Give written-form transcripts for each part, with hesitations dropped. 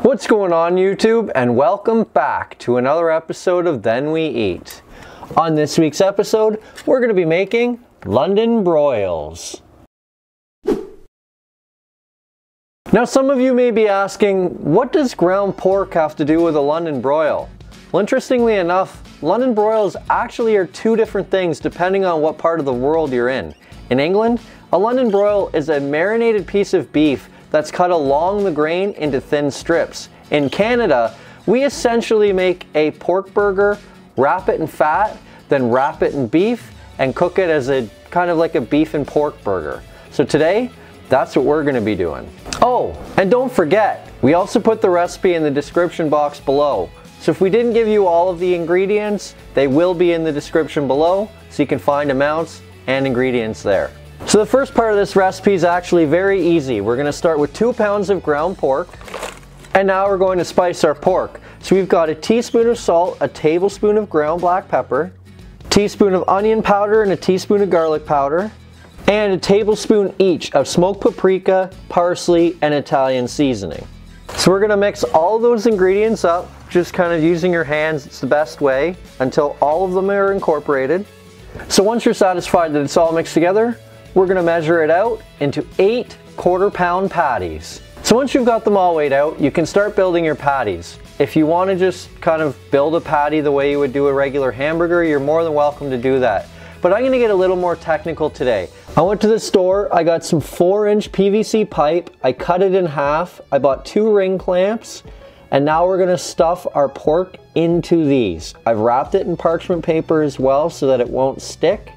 What's going on YouTube, and welcome back to another episode of Then We Eat. On this week's episode, we're going to be making London broils. Now some of you may be asking, what does ground pork have to do with a London broil? Well, interestingly enough, London broils actually are two different things depending on what part of the world you're in. In England, a London broil is a marinated piece of beef that's cut along the grain into thin strips. In Canada, we essentially make a pork burger, wrap it in fat, then wrap it in beef, and cook it as a kind of like a beef and pork burger. So today, that's what we're gonna be doing. Oh, and don't forget, we also put the recipe in the description box below. So if we didn't give you all of the ingredients, they will be in the description below, so you can find amounts and ingredients there. So the first part of this recipe is actually very easy. We're going to start with 2 pounds of ground pork, and now we're going to spice our pork. So we've got a teaspoon of salt, a tablespoon of ground black pepper, a teaspoon of onion powder and a teaspoon of garlic powder, and a tablespoon each of smoked paprika, parsley, and Italian seasoning. So we're going to mix all of those ingredients up, just kind of using your hands. It's the best way, until all of them are incorporated. So once you're satisfied that it's all mixed together, we're going to measure it out into 8 quarter-pound patties. So once you've got them all weighed out, you can start building your patties. If you want to just kind of build a patty the way you would do a regular hamburger, you're more than welcome to do that. But I'm going to get a little more technical today. I went to the store, I got some 4-inch PVC pipe, I cut it in half, I bought 2 ring clamps, and now we're going to stuff our pork into these. I've wrapped it in parchment paper as well so that it won't stick.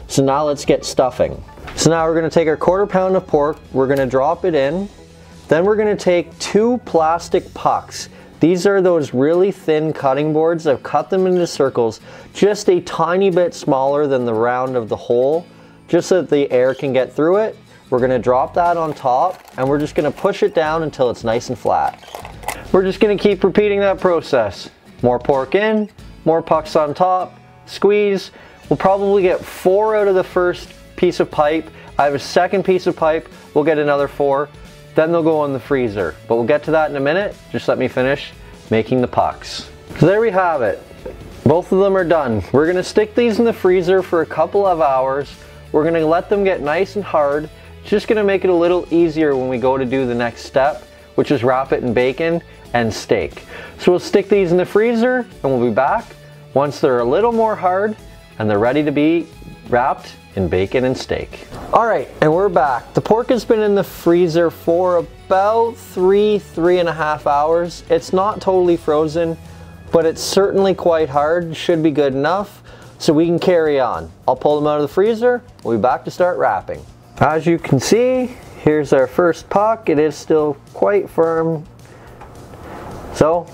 So now let's get stuffing. So now we're going to take our quarter-pound of pork, we're going to drop it in, then we're going to take 2 plastic pucks. These are those really thin cutting boards. I've cut them into circles, just a tiny bit smaller than the round of the hole, just so that the air can get through it. We're going to drop that on top, and we're just going to push it down until it's nice and flat. We're just going to keep repeating that process. More pork in, more pucks on top, squeeze. We'll probably get 4 out of the first piece of pipe. I have a second piece of pipe, we'll get another 4. Then they'll go in the freezer. But we'll get to that in a minute. Just let me finish making the pucks. So there we have it. Both of them are done. We're going to stick these in the freezer for a couple of hours. We're going to let them get nice and hard. It's just going to make it a little easier when we go to do the next step, which is wrap it in bacon and steak. So we'll stick these in the freezer and we'll be back once they're a little more hard and they're ready to be wrapped in bacon and steak. Alright, and we're back. The pork has been in the freezer for about 3.5 hours. It's not totally frozen, but it's certainly quite hard. Should be good enough, so we can carry on. I'll pull them out of the freezer. We'll be back to start wrapping. As you can see, here's our first puck. It is still quite firm. So,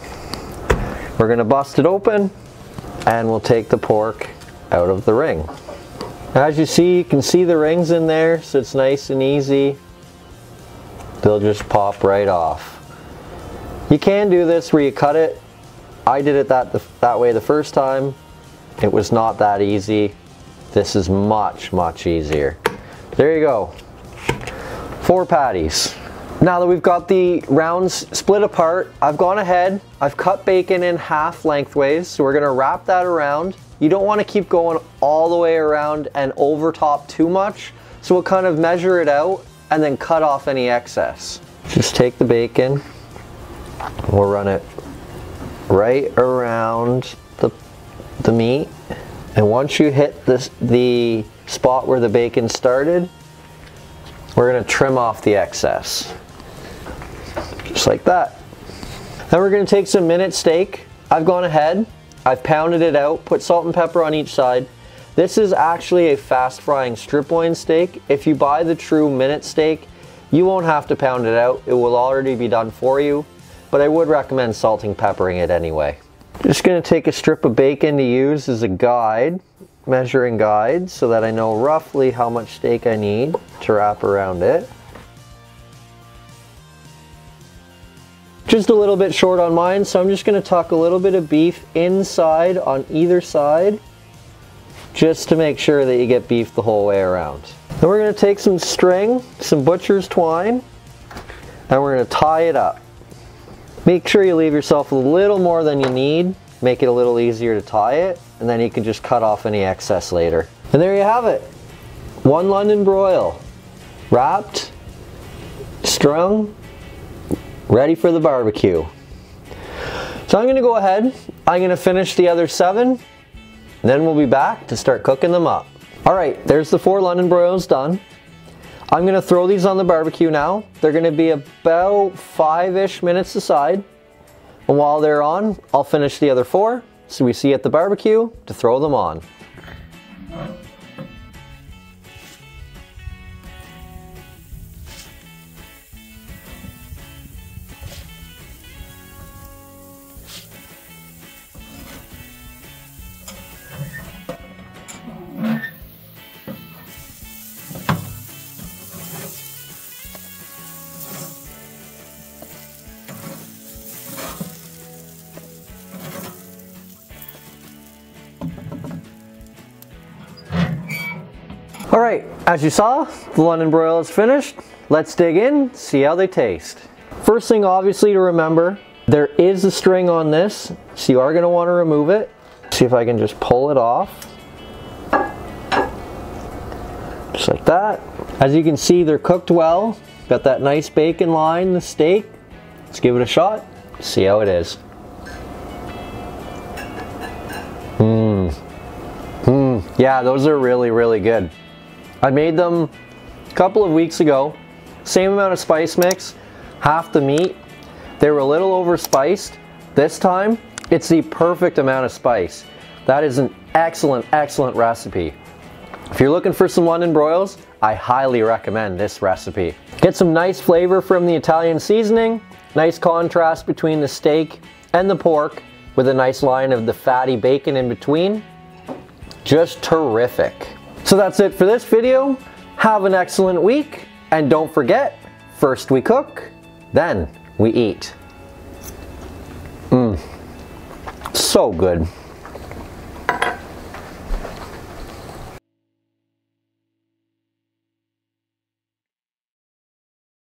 we're going to bust it open, and we'll take the pork out of the ring. As you see, you can see the rings in there, so it's nice and easy. They'll just pop right off. You can do this where you cut it. I did it that way the first time. It was not that easy. This is much, much easier. There you go. 4 patties. Now that we've got the rounds split apart, I've gone ahead, I've cut bacon in half lengthways, so we're gonna wrap that around. You don't want to keep going all the way around and over top too much, so we'll kind of measure it out and then cut off any excess. Just take the bacon, we'll run it right around the meat, and once you hit the spot where the bacon started, we're going to trim off the excess. Just like that. Then we're going to take some minute steak. I've gone ahead, I've pounded it out, put salt and pepper on each side. This is actually a fast frying strip loin steak. If you buy the true minute steak, you won't have to pound it out. It will already be done for you, but I would recommend salting, peppering it anyway. Just gonna take a strip of bacon to use as a guide, measuring guide, so that I know roughly how much steak I need to wrap around it. Just a little bit short on mine, so I'm just going to tuck a little bit of beef inside on either side, just to make sure that you get beef the whole way around. Then we're going to take some string, some butcher's twine, and we're going to tie it up. Make sure you leave yourself a little more than you need. Make it a little easier to tie it, and then you can just cut off any excess later. And there you have it. One London broil. Wrapped, strung, ready for the barbecue. So I'm going to go ahead, I'm going to finish the other 7, and then we'll be back to start cooking them up. Alright, there's the 4 London broils done. I'm going to throw these on the barbecue now. They're going to be about 5-ish minutes aside. And while they're on, I'll finish the other 4, so we see at the barbecue to throw them on. Alright, as you saw, the London broil is finished. Let's dig in, see how they taste. First thing obviously to remember, there is a string on this, so you are going to want to remove it. See if I can just pull it off. Just like that. As you can see, they're cooked well. Got that nice bacon line, the steak. Let's give it a shot, see how it is. Yeah, those are really, really good. I made them a couple of weeks ago. Same amount of spice mix, half the meat. They were a little overspiced. This time, it's the perfect amount of spice. That is an excellent, excellent recipe. If you're looking for some London broils, I highly recommend this recipe. Get some nice flavor from the Italian seasoning, nice contrast between the steak and the pork with a nice line of the fatty bacon in between. Just terrific. So that's it for this video. Have an excellent week, and don't forget, first we cook, then we eat. So good.